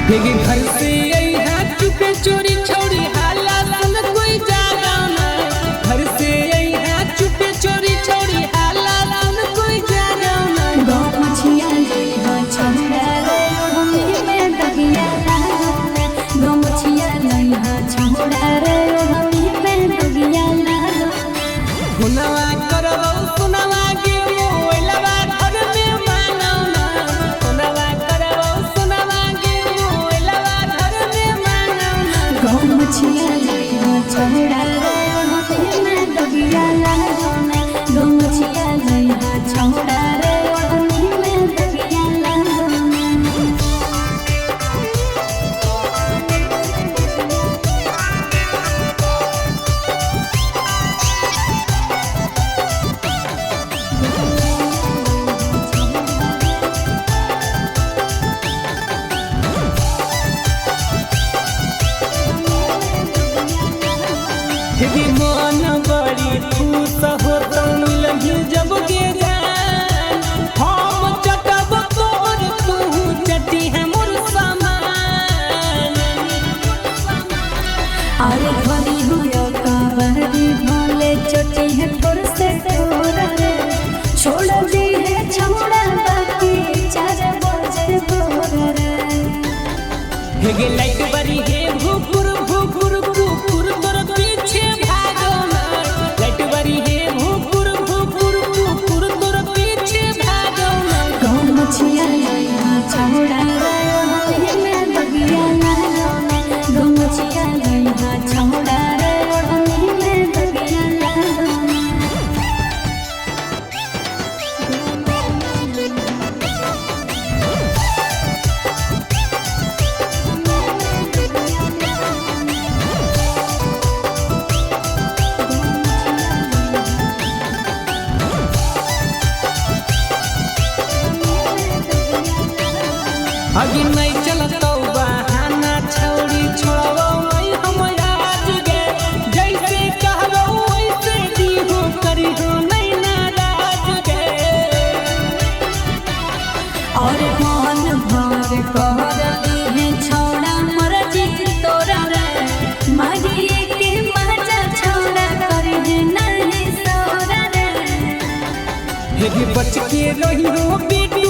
लेके घर से आई है चुपे चोरी छोड़ी हाला संग कोई जागा ना। घर से आई है चुपे चोरी छोड़ी हाला संग कोई जागा ना। गौ मछिया ले हा छोड़ा रे ओढ़नी में दगिया लागा। गौ मछिया ले हा छोड़ा रे ओढ़नी में दगिया लागा। हुनवा करबो सुनवा के मोइलवा घर में मानौ ना। हुनवा करबो सुनवा के मोइलवा घर में मानौ ना। गौ मछिया ले हा छोड़ा रे ओढ़नी में दगिया लागा। गौ मछिया ले हा छोड़ा रे ओढ़नी में दगिया लागा। भी मन बड़ी खुश होता मिलही जब के जान। हम चटब तोर तू चटी है मोर सामान। अरे भरी हुआ कावरी भोले चोटी है तोर से तोर रे। छोड़ दी है छौड़ा बाकी 4 बजे भोर रे। हेगे लाइट बरी है भूपुर भूपुर भूपुर तोर पीछे भागो ना। लाइट बरी है भूपुर भूपुर भूपुर तोर पीछे भागो ना। गौ मछिया लइहा छौड़ा रे ओढ़नी में दगिया लागा। गौ मछिया लइहा छौड़ा रे ओढ़नी में दगिया लागा। आगे नहीं चलता बहाना छौड़ी छोड़ो नहीं हम आज गे। जैसे कहबो वैसे दीहो करी हो नहीं नाराज गे। और मन भर कर दी है छौड़ा मर्जी तोरा रे। मारिए के मजा छौड़ा कर है नहीं सोरा रे। हेगे बच के रही हो बेटी